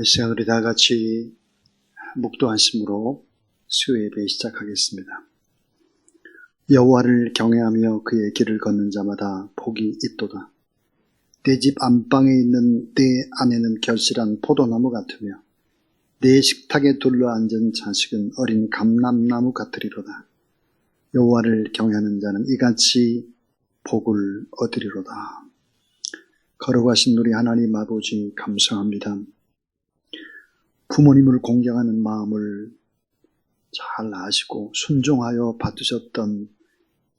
이 시간 우리 다 같이 묵도하심으로 수요 예배 시작하겠습니다. 여호와를 경외하며 그의 길을 걷는 자마다 복이 있도다. 내 집 안방에 있는 내 아내는 결실한 포도나무 같으며 내 식탁에 둘러앉은 자식은 어린 감람나무 같으리로다. 여호와를 경외하는 자는 이같이 복을 얻으리로다. 거룩하신 우리 하나님 아버지 감사합니다. 부모님을 공경하는 마음을 잘 아시고 순종하여 받으셨던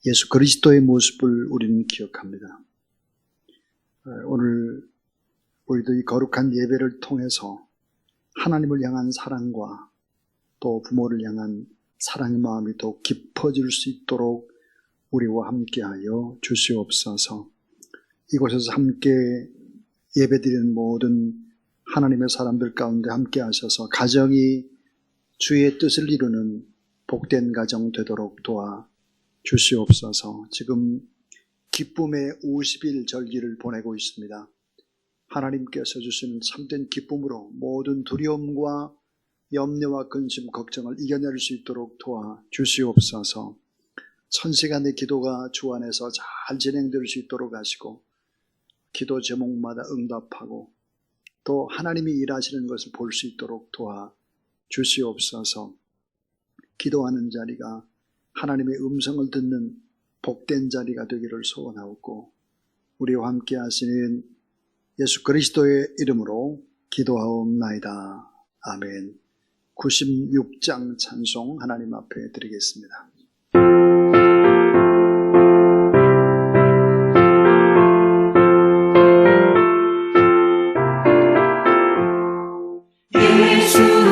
예수 그리스도의 모습을 우리는 기억합니다. 오늘 우리도 이 거룩한 예배를 통해서 하나님을 향한 사랑과 또 부모를 향한 사랑의 마음이 더 깊어질 수 있도록 우리와 함께하여 주시옵소서. 이곳에서 함께 예배드리는 모든 하나님의 사람들 가운데 함께 하셔서 가정이 주의 뜻을 이루는 복된 가정 되도록 도와 주시옵소서. 지금 기쁨의 50일 절기를 보내고 있습니다. 하나님께서 주시는 참된 기쁨으로 모든 두려움과 염려와 근심, 걱정을 이겨낼 수 있도록 도와 주시옵소서. 천시간의 기도가 주 안에서 잘 진행될 수 있도록 하시고 기도 제목마다 응답하고 또 하나님이 일하시는 것을 볼 수 있도록 도와 주시옵소서. 기도하는 자리가 하나님의 음성을 듣는 복된 자리가 되기를 소원하옵고 우리와 함께 하시는 예수 그리스도의 이름으로 기도하옵나이다. 아멘. 96장 찬송 하나님 앞에 드리겠습니다.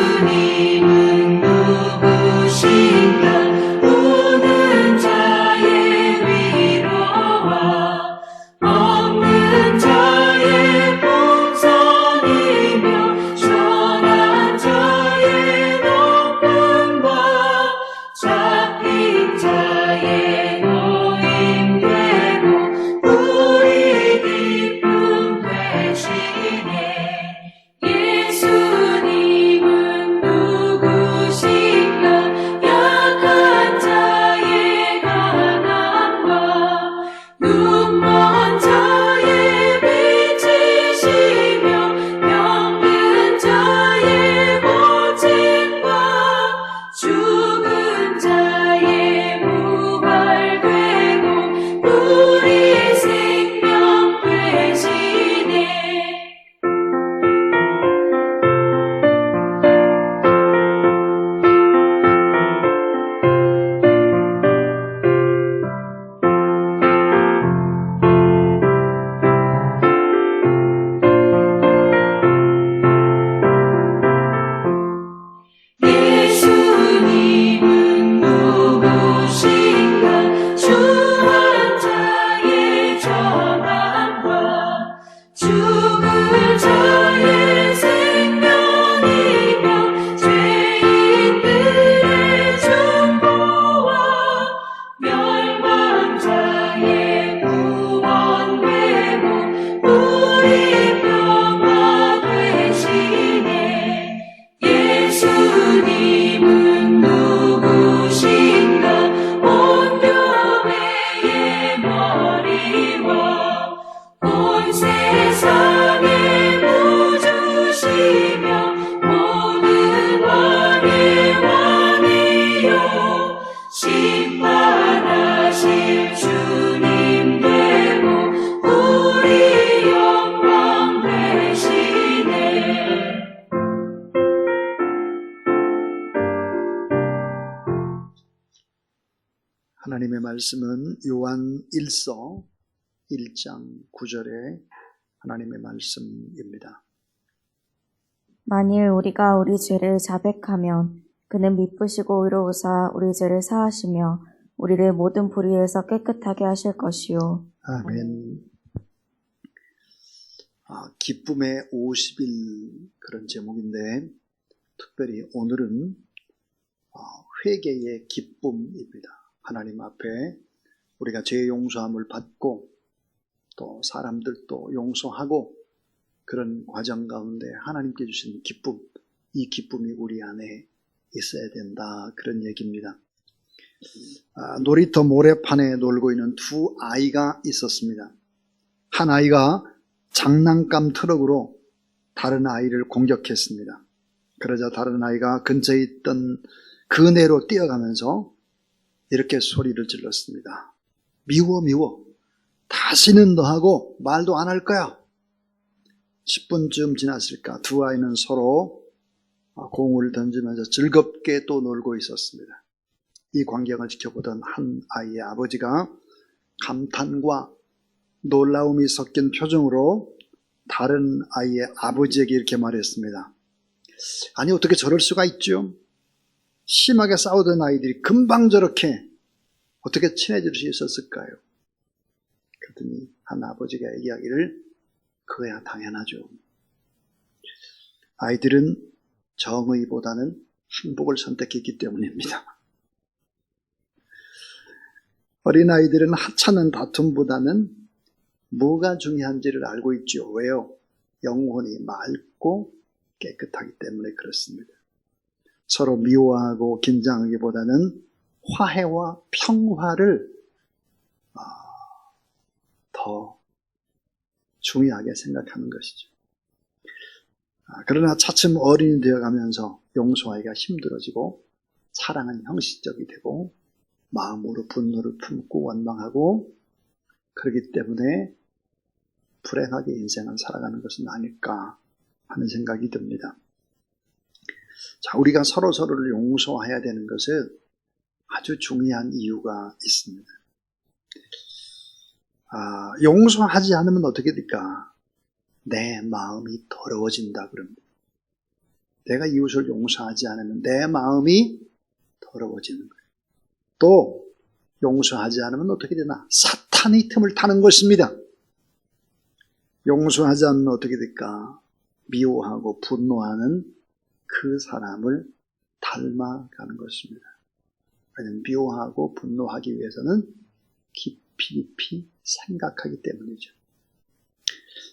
예수님은 누구신가? 우는 자의 위로와 없는 자의 풍성이며 선한 자의 높음과 잡힌 자의 노임 되고 우리 기쁨 되시네. 예수님은 누구신가? 약한 자의 가난과 눈먼 자의 빛이시며 병든 자의 고침과 죽은 자의 부활되고 우리 생명 되시네. 예수님은 누구신가? 주한 자의 전함과 죽을 자의 생명이며 죄인들의 중보와 멸망 자의 구원되고 우리 평화 되시네. 예수님은 누구신가? 온 교회의 머리와 온 세상의 구주시며 모든 왕의 왕이요 심판하실 주님 되고 우리 영광 되시네. 하나님의 말씀은 요한 1서 1장 9절의 하나님의 말씀입니다. 만일 우리가 우리 죄를 자백하면 그는 미쁘시고 의로우사 우리 죄를 사하시며 우리를 모든 불의에서 깨끗하게 하실 것이요. 아멘. 기쁨의 50일 그런 제목인데 특별히 오늘은 회개의 기쁨입니다. 하나님 앞에 우리가 죄 용서함을 받고 또 사람들도 용서하고 그런 과정 가운데 하나님께 주신 기쁨, 이 기쁨이 우리 안에 있어야 된다. 그런 얘기입니다. 놀이터 모래판에 놀고 있는 두 아이가 있었습니다. 한 아이가 장난감 트럭으로 다른 아이를 공격했습니다. 그러자 다른 아이가 근처에 있던 그네로 뛰어가면서 이렇게 소리를 질렀습니다. 미워, 미워. 다시는 너하고 말도 안 할 거야. 10분쯤 지났을까 두 아이는 서로 공을 던지면서 즐겁게 또 놀고 있었습니다. 이 광경을 지켜보던 한 아이의 아버지가 감탄과 놀라움이 섞인 표정으로 다른 아이의 아버지에게 이렇게 말했습니다. 아니, 어떻게 저럴 수가 있죠? 심하게 싸우던 아이들이 금방 저렇게 어떻게 친해질 수 있었을까요? 그랬더니 한 아버지가 이야기를, 그거야 당연하죠. 아이들은 정의보다는 행복을 선택했기 때문입니다. 어린아이들은 하찮은 다툼보다는 뭐가 중요한지를 알고 있죠. 왜요? 영혼이 맑고 깨끗하기 때문에 그렇습니다. 서로 미워하고 긴장하기보다는 화해와 평화를 더 중요하게 생각하는 것이죠. 그러나 차츰 어린이 되어가면서 용서하기가 힘들어지고 사랑은 형식적이 되고 마음으로 분노를 품고 원망하고, 그렇기 때문에 불행하게 인생을 살아가는 것은 아닐까 하는 생각이 듭니다. 자, 우리가 서로서로를 용서해야 되는 것은 아주 중요한 이유가 있습니다. 용서하지 않으면 어떻게 될까? 내 마음이 더러워진다 그럽니다. 내가 이웃을 용서하지 않으면 내 마음이 더러워지는 거예요. 또 용서하지 않으면 어떻게 되나? 사탄이 틈을 타는 것입니다. 용서하지 않으면 어떻게 될까? 미워하고 분노하는 그 사람을 닮아가는 것입니다. 왜냐하면 미워하고 분노하기 위해서는 깊이 생각하기 때문이죠.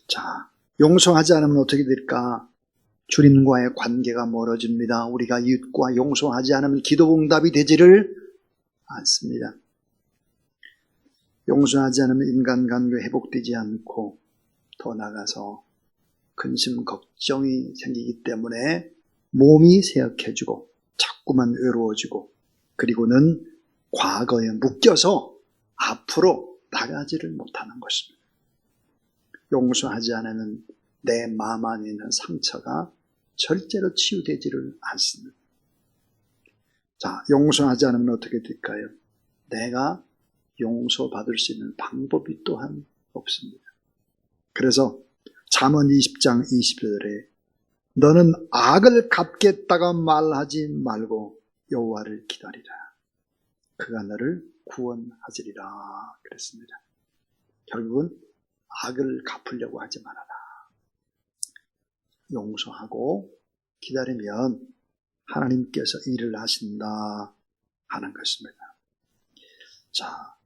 자, 용서하지 않으면 어떻게 될까? 주님과의 관계가 멀어집니다. 우리가 이웃과 용서하지 않으면 기도 응답이 되지를 않습니다. 용서하지 않으면 인간관계 회복되지 않고 더 나아가서 근심 걱정이 생기기 때문에 몸이 쇠약해지고 자꾸만 외로워지고, 그리고는 과거에 묶여서 앞으로 나가지를 못하는 것입니다. 용서하지 않으면 내 마음 안에 있는 상처가 절대로 치유되지를 않습니다. 자, 용서하지 않으면 어떻게 될까요? 내가 용서받을 수 있는 방법이 또한 없습니다. 그래서 잠언 20장 20절에 너는 악을 갚겠다가 말하지 말고 여호와를 기다리라. 그가 너를 구원하시리라 그랬습니다. 결국은 악을 갚으려고 하지 말아라. 용서하고 기다리면 하나님께서 일을 하신다 하는 것입니다. 자,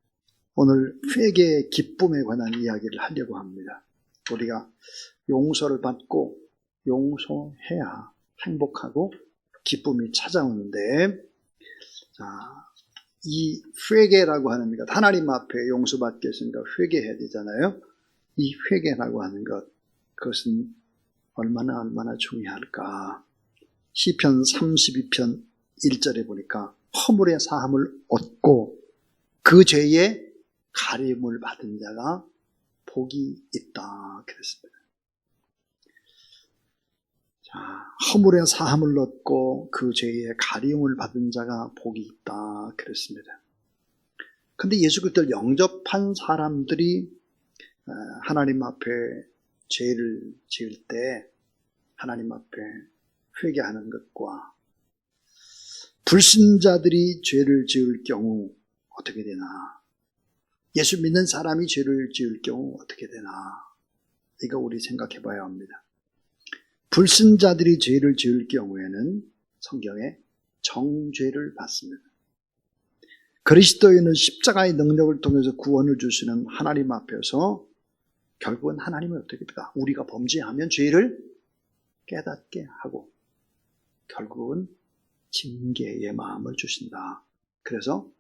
오늘 회개의 기쁨에 관한 이야기를 하려고 합니다. 우리가 용서를 받고 용서해야 행복하고 기쁨이 찾아오는데, 자, 이 회개라고 하는 것, 하나님 앞에 용서받게 했으니까 회개해야 되잖아요. 이 회개라고 하는 것, 그것은 얼마나 중요할까? 시편 32편 1절에 보니까 허물의 사함을 얻고 그 죄에 가림을 받은 자가 복이 있다 그랬습니다. 자, 허물의 사함을 얻고 그 죄에 가림을 받은 자가 복이 있다 그랬습니다. 근데 예수 그리스도를 영접한 사람들이 하나님 앞에 죄를 지을 때 하나님 앞에 회개하는 것과 불신자들이 죄를 지을 경우 어떻게 되나? 예수 믿는 사람이 죄를 지을 경우 어떻게 되나? 이거 우리 생각해 봐야 합니다. 불신자들이 죄를 지을 경우에는 성경에 정죄를 받습니다. 그리스도인은 십자가의 능력을 통해서 구원을 주시는 하나님 앞에서 결국은 하나님은 어떻게 합니까? 우리가 범죄하면 죄를 깨닫게 하고 결국은 징계의 마음을 주신다. 그래서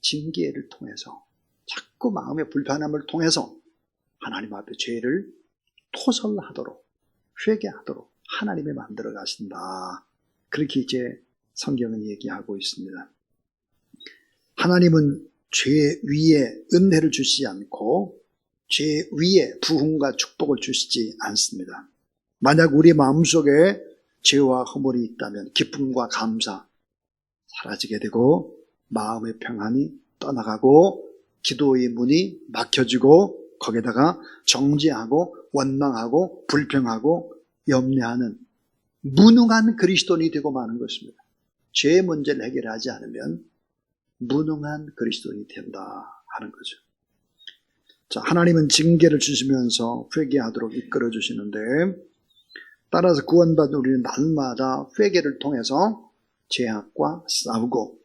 징계를 통해서 자꾸 마음의 불편함을 통해서 하나님 앞에 죄를 토설하도록 회개하도록 하나님이 만들어 가신다. 그렇게 이제 성경은 얘기하고 있습니다. 하나님은 죄 위에 은혜를 주시지 않고 죄 위에 부흥과 축복을 주시지 않습니다. 만약 우리 마음속에 죄와 허물이 있다면 기쁨과 감사 사라지게 되고 마음의 평안이 떠나가고 기도의 문이 막혀지고 거기다가 정죄하고 원망하고 불평하고 염려하는 무능한 그리스도인이 되고 마는 것입니다. 죄의 문제를 해결하지 않으면 무능한 그리스도인이 된다 하는 거죠. 자, 하나님은 징계를 주시면서 회개하도록 이끌어 주시는데 따라서 구원받은 우리는 날마다 회개를 통해서 죄악과 싸우고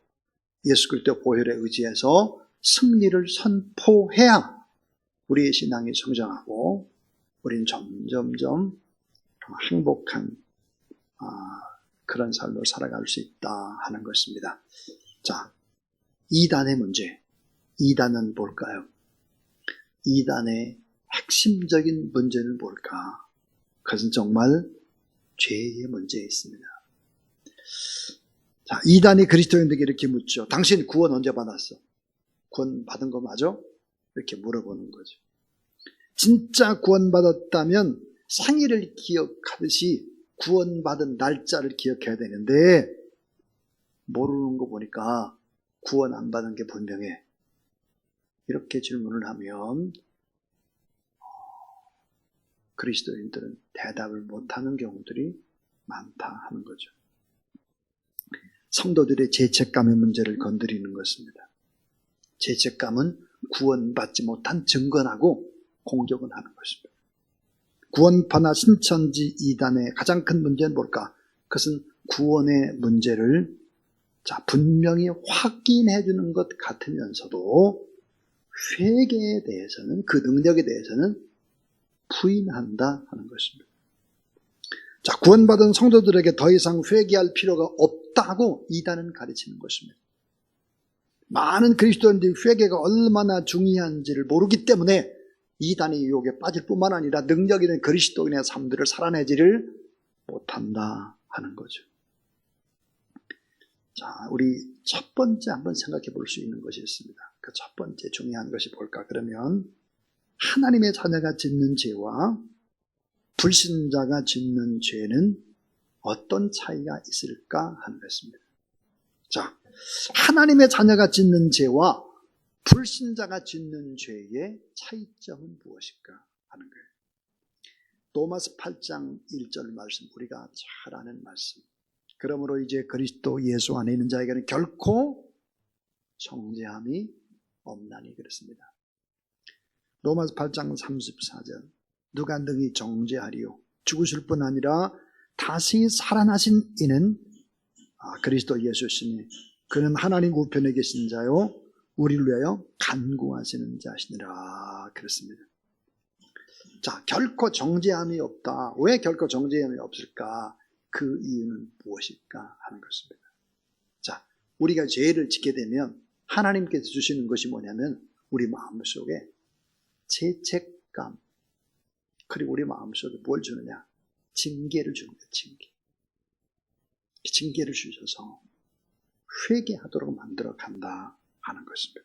예수 그리스도의 보혈에 의지해서 승리를 선포해야 우리의 신앙이 성장하고 우리는 점점점 행복한 그런 삶을 살아갈 수 있다 하는 것입니다. 자, 이단의 문제. 이단은 뭘까요? 이단의 핵심적인 문제는 뭘까? 그것은 정말 죄의 문제에 있습니다. 자, 이단이 그리스도인들에게 이렇게 묻죠. 당신 구원 언제 받았어? 구원 받은 거 맞아? 이렇게 물어보는 거죠. 진짜 구원 받았다면 생일을 기억하듯이 구원받은 날짜를 기억해야 되는데 모르는 거 보니까 구원 안 받은 게 분명해. 이렇게 질문을 하면 그리스도인들은 대답을 못하는 경우들이 많다 하는 거죠. 성도들의 죄책감의 문제를 건드리는 것입니다. 죄책감은 구원받지 못한 증거하고 공격은 하는 것입니다. 구원파나 신천지 이단의 가장 큰 문제는 뭘까? 그것은 구원의 문제를 분명히 확인해 주는 것 같으면서도 회개에 대해서는 그 능력에 대해서는 부인한다 하는 것입니다. 자, 구원받은 성도들에게 더 이상 회개할 필요가 없다고 이단은 가르치는 것입니다. 많은 그리스도인들이 회개가 얼마나 중요한지를 모르기 때문에 이단의 유혹에 빠질 뿐만 아니라 능력 있는 그리스도인의 삶들을 살아내지를 못한다 하는 거죠. 자, 우리 첫 번째 한번 생각해 볼 수 있는 것이 있습니다. 그 첫 번째 중요한 것이 뭘까? 그러면 하나님의 자녀가 짓는 죄와 불신자가 짓는 죄는 어떤 차이가 있을까 하는 것입니다. 자, 하나님의 자녀가 짓는 죄와 불신자가 짓는 죄의 차이점은 무엇일까 하는 거예요. 로마서 8장 1절 말씀, 우리가 잘 아는 말씀. 그러므로 이제 그리스도 예수 안에 있는 자에게는 결코 정죄함이 없나니 그렇습니다. 로마서 8장 34절, 누가 능히 정죄하리요? 죽으실 뿐 아니라 다시 살아나신 이는 그리스도 예수시니 그는 하나님 우편에 계신 자요 우리를 위하여 간구하시는 자시니라 그렇습니다. 자, 결코 정죄함이 없다. 왜 결코 정죄함이 없을까? 그 이유는 무엇일까 하는 것입니다. 자, 우리가 죄를 짓게 되면 하나님께서 주시는 것이 뭐냐면 우리 마음속에 죄책감, 그리고 우리 마음속에 뭘 주느냐? 징계를 주는 거예요. 징계를 주셔서 회개하도록 만들어 간다 하는 것입니다.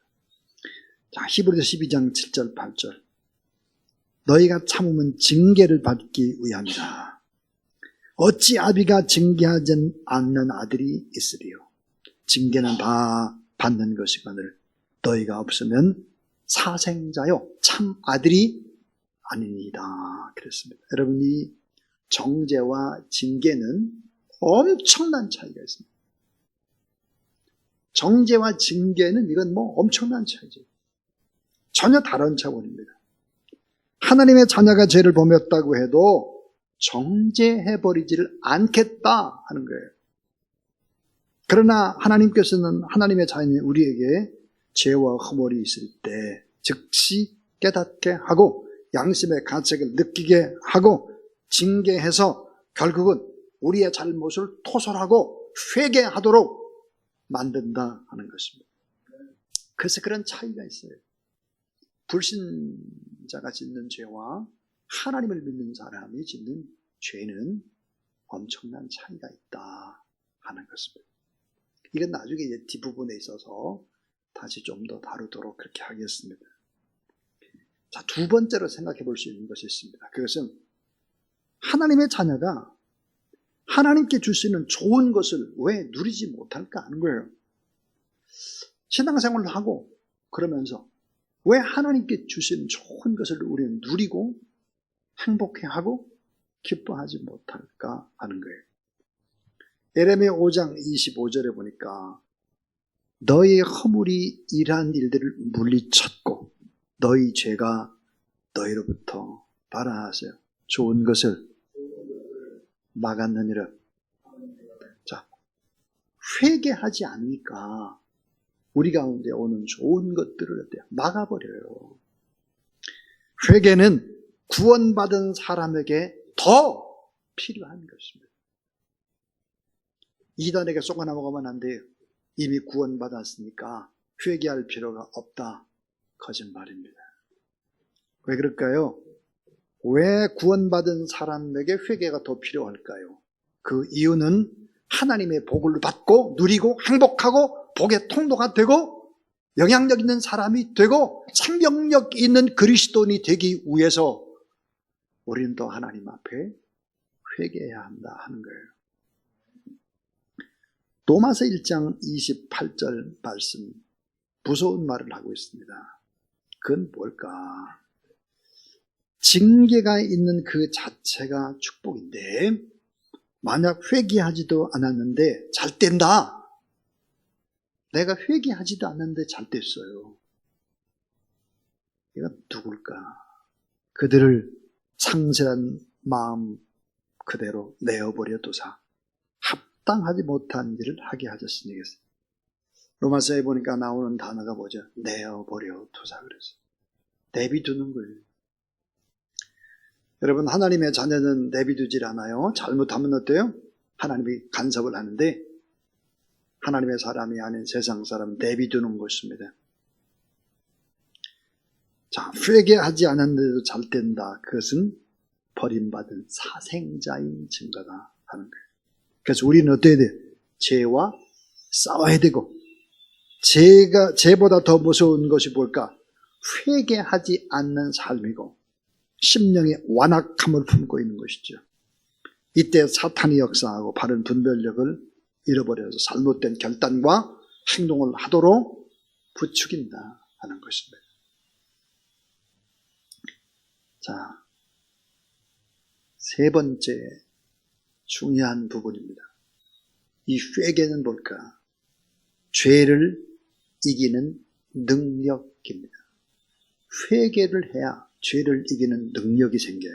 자, 히브리서 12장 7절 8절, 너희가 참으면 징계를 받기 위함이다. 어찌 아비가 징계하지 않는 아들이 있으리요? 징계는 다 받는 것이거늘 너희가 없으면 사생자요 참 아들이 아니니이다 그랬습니다. 여러분, 이 정죄와 징계는 엄청난 차이가 있습니다. 정죄와 징계는 이건 엄청난 차이죠. 전혀 다른 차원입니다. 하나님의 자녀가 죄를 범했다고 해도 정죄해버리지를 않겠다 하는 거예요. 그러나 하나님께서는 하나님의 자녀인 우리에게 죄와 허물이 있을 때 즉시 깨닫게 하고 양심의 가책을 느끼게 하고 징계해서 결국은 우리의 잘못을 토설하고 회개하도록 만든다 하는 것입니다. 그래서 그런 차이가 있어요. 불신자가 짓는 죄와 하나님을 믿는 사람이 짓는 죄는 엄청난 차이가 있다 하는 것입니다. 이건 나중에 이제 뒷부분에 있어서 다시 좀 더 다루도록 그렇게 하겠습니다. 자, 두 번째로 생각해 볼 수 있는 것이 있습니다. 그것은 하나님의 자녀가 하나님께 주시는 좋은 것을 왜 누리지 못할까 하는 거예요. 신앙생활을 하고 그러면서 왜 하나님께 주신 좋은 것을 우리는 누리고 행복해하고 기뻐하지 못할까 하는 거예요. 예레미야 5장 25절에 보니까 너희 허물이 이러한 일들을 물리쳤고 너희 죄가 너희로부터 발하하세요. 좋은 것을 막았느니라. 자, 회개하지 않으니까 우리 가운데 오는 좋은 것들을 어때요? 막아버려요. 회개는 구원받은 사람에게 더 필요한 것입니다. 이단에게 쏘아 넘어가면 안 돼요. 이미 구원받았으니까 회개할 필요가 없다. 거짓말입니다. 왜 그럴까요? 왜 구원받은 사람에게 회개가 더 필요할까요? 그 이유는 하나님의 복을 받고 누리고 행복하고 복의 통로가 되고 영향력 있는 사람이 되고 생명력 있는 그리스도인이 되기 위해서 우리는 또 하나님 앞에 회개해야 한다 하는 거예요. 로마서 1장 28절 말씀, 무서운 말을 하고 있습니다. 그건 뭘까? 징계가 있는 그 자체가 축복인데 만약 회개하지도 않았는데 잘 된다. 내가 회개하지도 않았는데 잘 됐어요. 이건 누굴까? 그들을 상실한 마음 그대로 내어버려 두사 합당하지 못한 일을 하게 하셨으니 겠어요. 로마서에 보니까 나오는 단어가 뭐죠? 내어버려 두사 그래서 내비두는 거예요. 여러분, 하나님의 자녀는 내비두질 않아요. 잘못하면 어때요? 하나님이 간섭을 하는데 하나님의 사람이 아닌 세상 사람 내비두는 것입니다. 자, 회개하지 않았는데도 잘 된다. 그것은 버림받은 사생자인 증거다 하는 거예요. 그래서 우리는 어때야 돼요? 죄와 싸워야 되고 죄보다 더 무서운 것이 뭘까? 회개하지 않는 삶이고 심령의 완악함을 품고 있는 것이죠. 이때 사탄이 역사하고 바른 분별력을 잃어버려서 잘못된 결단과 행동을 하도록 부추긴다 하는 것입니다. 자, 세 번째 중요한 부분입니다. 이 회개는 뭘까? 죄를 이기는 능력입니다. 회개를 해야 죄를 이기는 능력이 생겨요.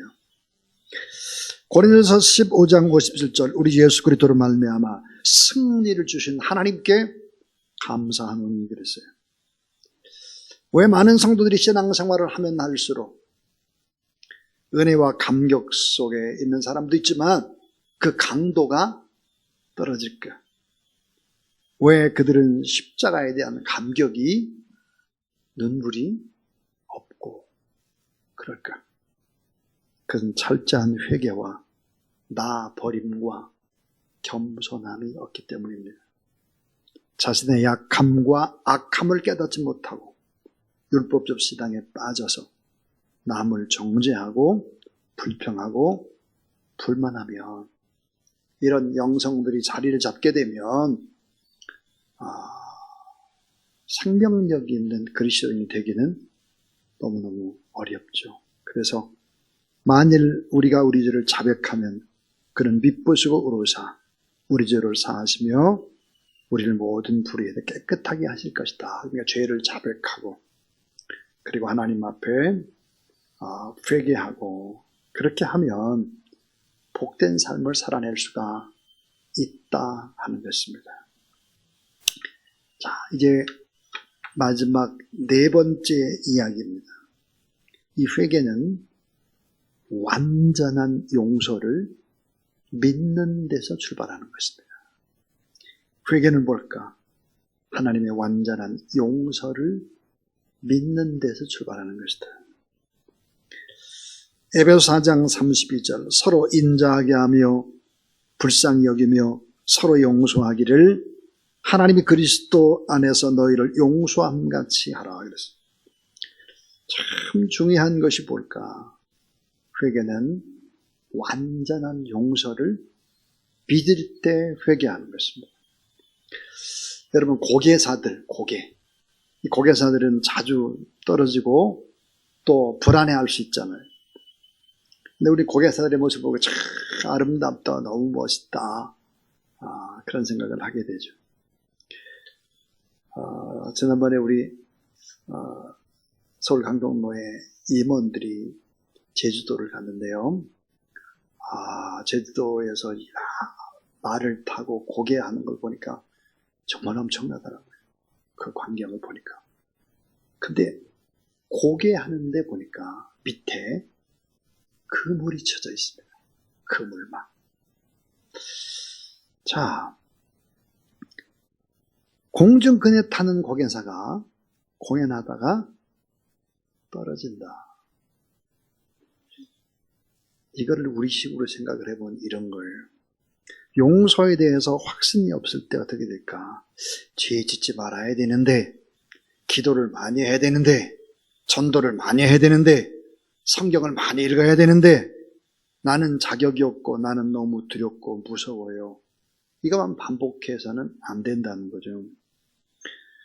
고린도서 15장 57절 우리 예수 그리스도로 말미암아 승리를 주신 하나님께 감사하노니 그랬어요. 왜 많은 성도들이 신앙생활을 하면 할수록 은혜와 감격 속에 있는 사람도 있지만 그 강도가 떨어질까? 왜 그들은 십자가에 대한 감격이 눈물이 없고 그럴까? 그것은 철저한 회개와 나 버림과 겸손함이 없기 때문입니다. 자신의 약함과 악함을 깨닫지 못하고 율법적 시당에 빠져서 남을 정죄하고 불평하고 불만하면 이런 영성들이 자리를 잡게 되면 생명력 있는 그리스도인이 되기는 너무너무 어렵죠. 그래서 만일 우리가 우리 죄를 자백하면 그는 미쁘시고 의로우사 우리 죄를 사하시며 우리를 모든 불의에서 깨끗하게 하실 것이다. 그러니까 죄를 자백하고 그리고 하나님 앞에 회개하고 그렇게 하면 복된 삶을 살아낼 수가 있다 하는 것입니다. 자, 이제 마지막 네 번째 이야기입니다. 이 회개는 완전한 용서를 믿는 데서 출발하는 것입니다. 회개는 뭘까? 하나님의 완전한 용서를 믿는 데서 출발하는 것이다. 에베소 4장 32절 서로 인자하게 하며 불쌍히 여기며 서로 용서하기를 하나님이 그리스도 안에서 너희를 용서함 같이 하라. 그랬어요. 참 중요한 것이 뭘까? 회개는 완전한 용서를 믿을 때 회개하는 것입니다. 여러분, 이 고개사들은 자주 떨어지고 또 불안해할 수 있잖아요. 근데 우리 고개사들의 모습 보고 참 아름답다, 너무 멋있다, 그런 생각을 하게 되죠. 지난번에 우리 서울 강동로의 임원들이 제주도를 갔는데요. 제주도에서 말을 타고 고개하는 걸 보니까 정말 엄청나더라고요. 그 광경을 보니까. 근데 고개하는데 보니까 밑에 그물이 쳐져 있습니다. 그물망. 자, 공중근에 타는 고개사가 공연하다가 떨어진다. 이거를 우리식으로 생각을 해본 이런 걸, 용서에 대해서 확신이 없을 때 어떻게 될까? 죄 짓지 말아야 되는데, 기도를 많이 해야 되는데, 전도를 많이 해야 되는데, 성경을 많이 읽어야 되는데, 나는 자격이 없고 나는 너무 두렵고 무서워요. 이것만 반복해서는 안 된다는 거죠.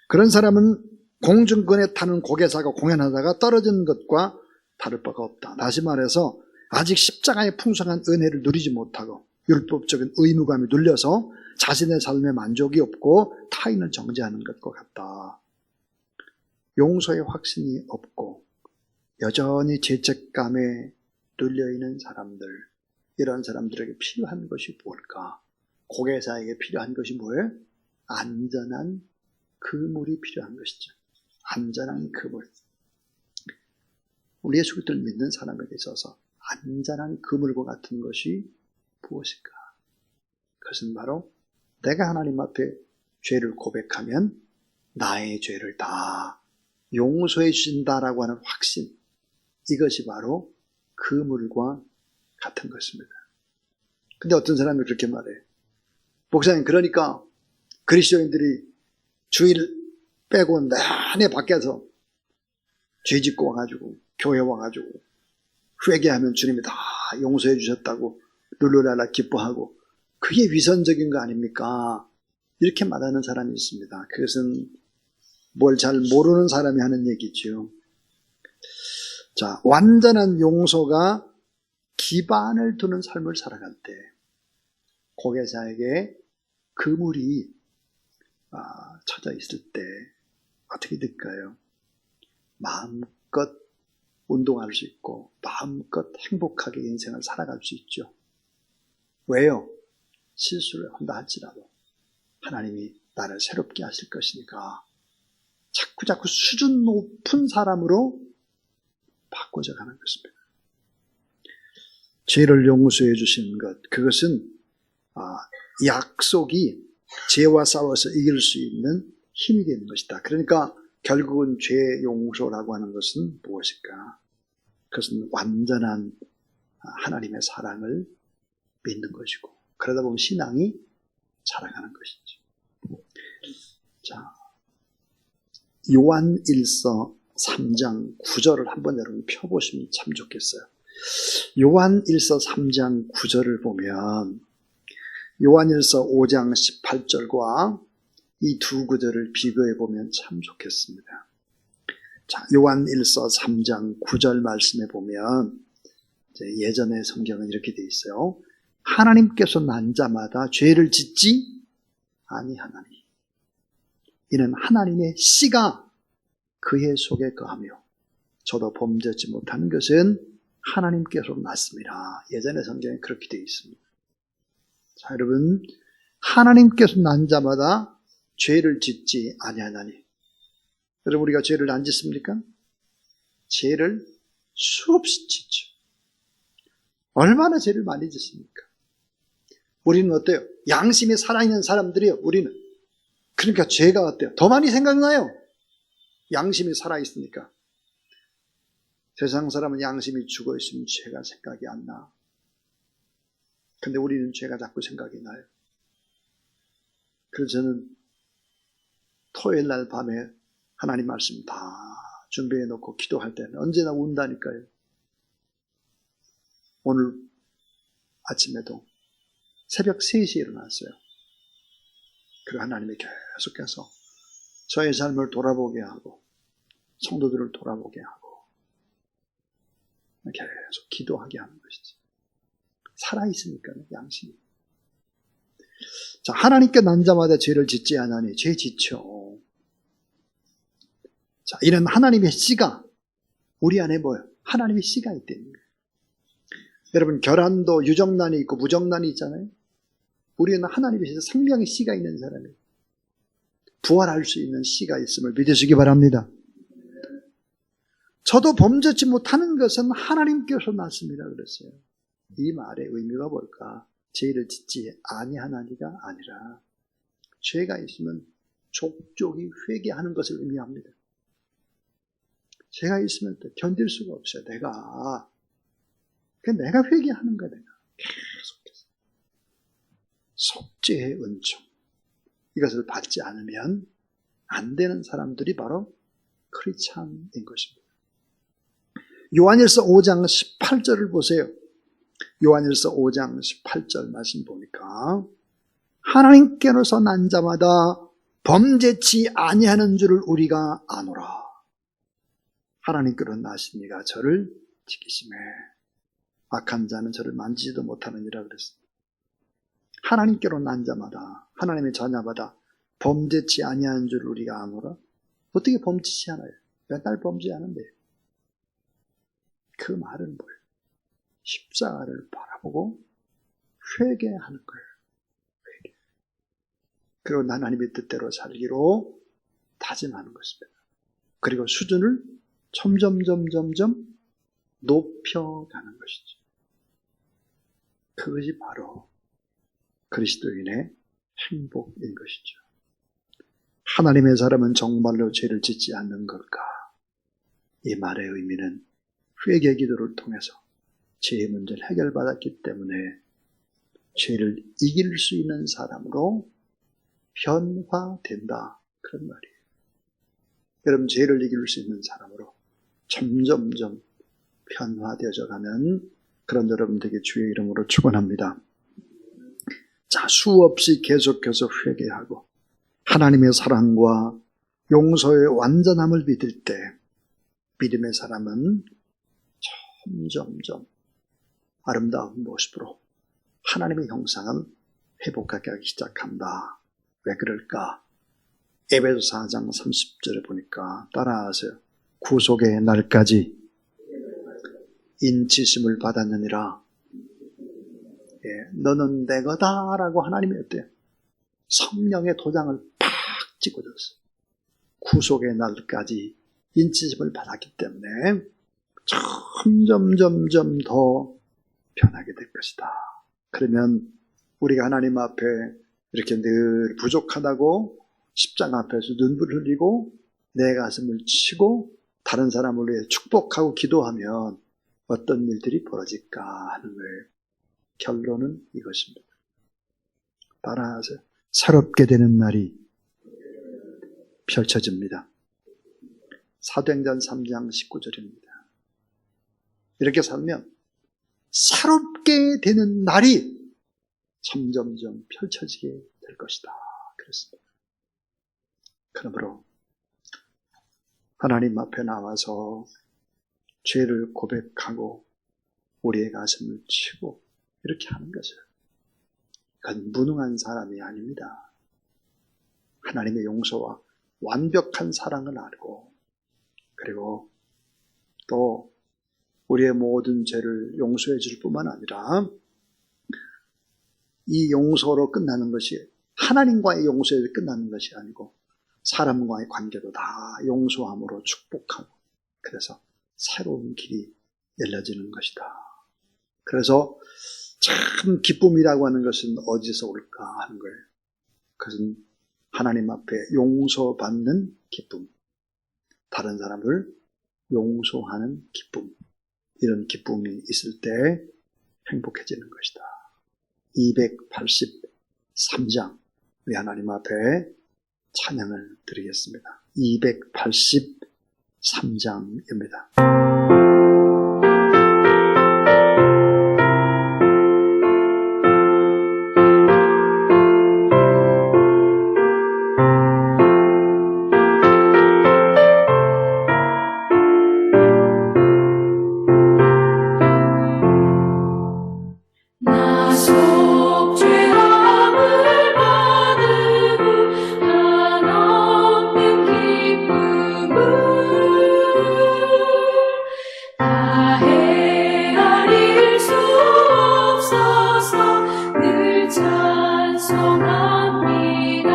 그런 사람은 공중근에 타는 고개사가 공연하다가 떨어진 것과 다를 바가 없다. 다시 말해서 아직 십자가의 풍성한 은혜를 누리지 못하고 율법적인 의무감에 눌려서 자신의 삶에 만족이 없고 타인을 정죄하는 것과 같다. 용서의 확신이 없고 여전히 죄책감에 눌려있는 사람들, 이런 사람들에게 필요한 것이 뭘까? 고개사에게 필요한 것이 뭐예요? 안전한 그물이 필요한 것이죠. 안전한 그물. 우리 예수 그리스도를 믿는 사람에게 있어서 안전한 그물과 같은 것이 무엇일까? 그것은 바로 내가 하나님 앞에 죄를 고백하면 나의 죄를 다 용서해 주신다라고 하는 확신, 이것이 바로 그물과 같은 것입니다. 근데 어떤 사람이 그렇게 말해요. 목사님, 그러니까 그리스도인들이 주일 빼고 내내 밖에서 죄 짓고 와가지고 교회 와가지고 회개하면 주님이 다 용서해 주셨다고 룰루랄라 기뻐하고 그게 위선적인 거 아닙니까? 이렇게 말하는 사람이 있습니다. 그것은 뭘 잘 모르는 사람이 하는 얘기죠. 자, 완전한 용서가 기반을 두는 삶을 살아갈 때 고개사에게 그물이 쳐져 있을 때 어떻게 될까요? 마음껏 운동할 수 있고 마음껏 행복하게 인생을 살아갈 수 있죠. 왜요? 실수를 한다 할지라도 하나님이 나를 새롭게 하실 것이니까 자꾸 수준 높은 사람으로 바꿔져 가는 것입니다. 죄를 용서해 주신 것, 그것은 약속이 죄와 싸워서 이길 수 있는 힘이 되는 것이다. 그러니까 결국은 죄 용서라고 하는 것은 무엇일까? 그것은 완전한 하나님의 사랑을 믿는 것이고, 그러다 보면 신앙이 자라가는 것이죠. 자, 요한일서 3장 9절을 한번 여러분 펴보시면 참 좋겠어요. 요한일서 3장 9절을 보면 요한일서 5장 18절과 이 두 구절을 비교해 보면 참 좋겠습니다. 자, 요한일서 3장 9절 말씀에 보면 예전의 성경은 이렇게 돼 있어요. 하나님께서 난 자마다 죄를 짓지 아니하나니 이는 하나님의 씨가 그의 속에 거하며 저도 범죄치 못하는 것은 하나님께서 났습니다. 예전의 성경에 그렇게 되어 있습니다. 자, 여러분, 하나님께서 난 자마다 죄를 짓지 아니하나니. 여러분, 우리가 죄를 안 짓습니까? 죄를 수없이 짓죠. 얼마나 죄를 많이 짓습니까? 우리는 어때요? 양심이 살아있는 사람들이요, 우리는. 그러니까 죄가 어때요? 더 많이 생각나요. 양심이 살아있으니까. 세상 사람은 양심이 죽어있으면 죄가 생각이 안 나. 근데 우리는 죄가 자꾸 생각이 나요. 그래서 저는 토요일 날 밤에 하나님 말씀 다 준비해 놓고 기도할 때는 언제나 운다니까요. 오늘 아침에도 새벽 3시에 일어났어요. 그리고 하나님이 계속해서 저의 삶을 돌아보게 하고 성도들을 돌아보게 하고 계속 기도하게 하는 것이지. 살아있으니까요, 양심이. 자, 하나님께 난 자마다 죄를 짓지 않으니 죄 짓죠. 자, 이런 하나님의 씨가 우리 안에 뭐예요? 하나님의 씨가 있다는 거예요. 여러분, 결함도 유정란이 있고 무정란이 있잖아요. 우리는 하나님의 씨, 생명의 씨가 있는 사람이에요. 부활할 수 있는 씨가 있음을 믿으시기 바랍니다. 저도 범죄치 못하는 것은 하나님께서 났습니다 그랬어요. 이 말의 의미가 뭘까? 죄를 짓지 아니하나니가 아니라 죄가 있으면 족족이 회개하는 것을 의미합니다. 죄가 있으면 또 견딜 수가 없어요. 내가 회개하는 거야. 내가 계속해서 속죄의 은총, 이것을 받지 않으면 안 되는 사람들이 바로 크리스찬인 것입니다. 요한일서 5장 18절을 보세요. 요한일서 5장 18절 말씀 보니까 하나님께로서 난 자마다 범죄치 아니하는 줄을 우리가 아노라. 하나님께로 나신 이가 저를 지키시매 악한 자는 저를 만지지도 못하느니라 그랬습니다. 하나님께로 난 자마다, 하나님의 자녀마다 범죄치 아니하는 줄을 우리가 아노라. 어떻게 범죄치 않아요? 맨날 범죄하는데. 그 말은 뭐예요? 십자가를 바라보고 회개하는 거예요. 회개. 그리고 하나님의 뜻대로 살기로 다짐하는 것입니다. 그리고 수준을 점점 높여가는 것이죠. 그것이 바로 그리스도인의 행복인 것이죠. 하나님의 사람은 정말로 죄를 짓지 않는 걸까? 이 말의 의미는 회개 기도를 통해서 죄의 문제를 해결받았기 때문에 죄를 이길 수 있는 사람으로 변화된다. 그런 말이에요. 여러분, 죄를 이길 수 있는 사람으로 점점점 변화되어져 가는 그런 여러분 되게 주의 이름으로 축원합니다. 자, 수없이 계속해서 회개하고 하나님의 사랑과 용서의 완전함을 믿을 때 믿음의 사람은 점점점 아름다운 모습으로 하나님의 형상을 회복하게 하기 시작한다. 왜 그럴까? 에베소 4장 30절에 보니까 따라하세요. 구속의 날까지 인치심을 받았느니라. 너는 내 거다라고 하나님이 어때요? 성령의 도장을 팍 찍어줬어요. 구속의 날까지 인치심을 받았기 때문에 점점 더 변하게 될 것이다. 그러면 우리가 하나님 앞에 이렇게 늘 부족하다고 십자가 앞에서 눈물을 흘리고 내 가슴을 치고 다른 사람을 위해 축복하고 기도하면 어떤 일들이 벌어질까 하는 거예요. 결론은 이것입니다. 따라하세요. 새롭게 되는 날이 펼쳐집니다. 사도행전 3장 19절입니다. 이렇게 살면 새롭게 되는 날이 점점점 펼쳐지게 될 것이다. 그랬습니다. 그러므로 하나님 앞에 나와서 죄를 고백하고 우리의 가슴을 치고 이렇게 하는 것을, 그건 무능한 사람이 아닙니다. 하나님의 용서와 완벽한 사랑을 알고 그리고 또 우리의 모든 죄를 용서해 줄 뿐만 아니라 이 용서로 끝나는 것이 하나님과의 용서에 끝나는 것이 아니고 사람과의 관계도 다 용서함으로 축복하고 그래서 새로운 길이 열려지는 것이다. 그래서 참 기쁨이라고 하는 것은 어디서 올까 하는 거예요. 그것은 하나님 앞에 용서받는 기쁨, 다른 사람을 용서하는 기쁨, 이런 기쁨이 있을 때 행복해지는 것이다. 283장 우리 하나님 앞에 찬양을 드리겠습니다. 283장입니다. 나 속죄함을 받으고 한없는 기쁨을 다 헤아릴 수 없어서 늘 찬송합니다.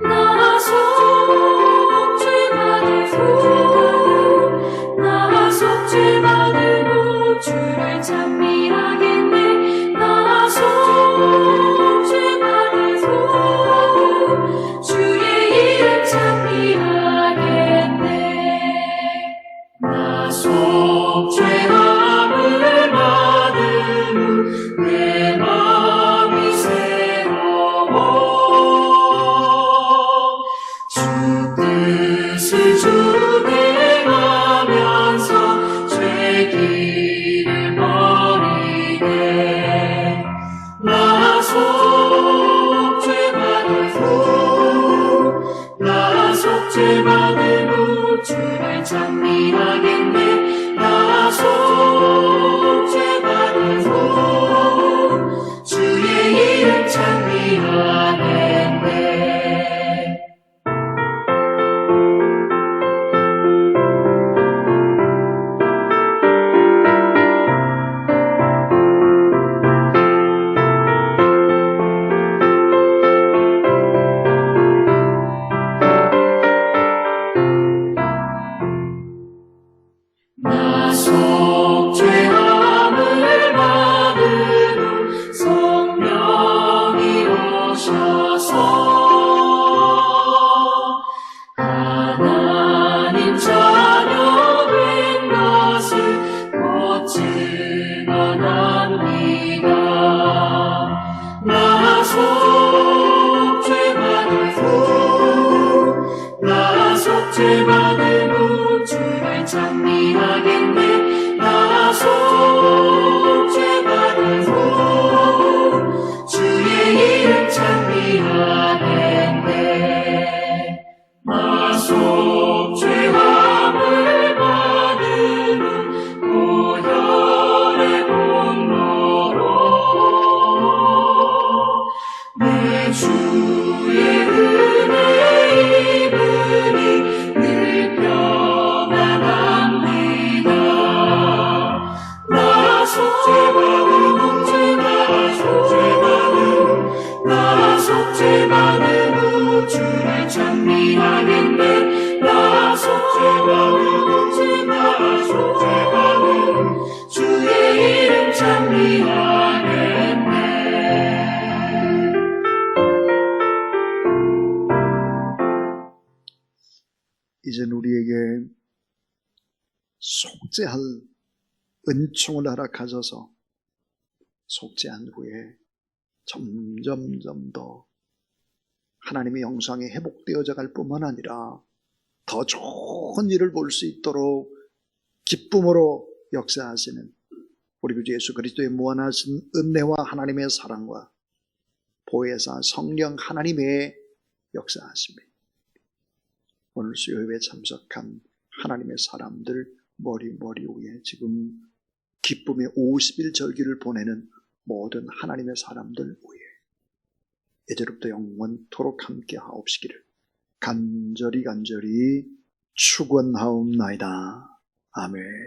나 속죄받으고 주를 찬미하겠네. 나 속죄받으고 주의 이름 찬미하겠네. 나 속죄함을 받은 후 내 마음이 새로워 주 뜻을 준행하면서 죄 길을 버리네. 나 속죄받은 후 주를 찬미하겠네. 나 속죄받은 후 주의 이름 찬미하겠네. 나 속죄함을 받은 후 성령이 오셔서 하나님 자녀 된 것을 곧 증언합니다. 나 속죄받은 후 주를 찬미하겠네. 나 속죄받은 후 주의 이름 찬미하겠네. 나 속죄함을 받은 후 보혈의 공로로 내 주의 은혜 입으니 늘 평안합니다. 나 속죄받은 후 주를 찬미하겠네. 나 속죄받은 후 주의 이름 찬미하겠네. 이젠 우리에게 속죄할 은총을 허락하셔서 속죄한 후에 점점 더 하나님의 영광이 회복되어져 갈 뿐만 아니라 더 좋은 일을 볼 수 있도록 기쁨으로 역사하시는 우리 구 예수 그리스도의 무한하신 은혜와 하나님의 사랑과 보혜사 성령 하나님의 역사하심이 오늘 수요예배에 참석한 하나님의 사람들 머리 위에 지금 기쁨의 50일 절기를 보내는 모든 하나님의 사람들 위에 이제로부터 영원토록 함께 하옵시기를 간절히 축원하옵나이다. 아멘.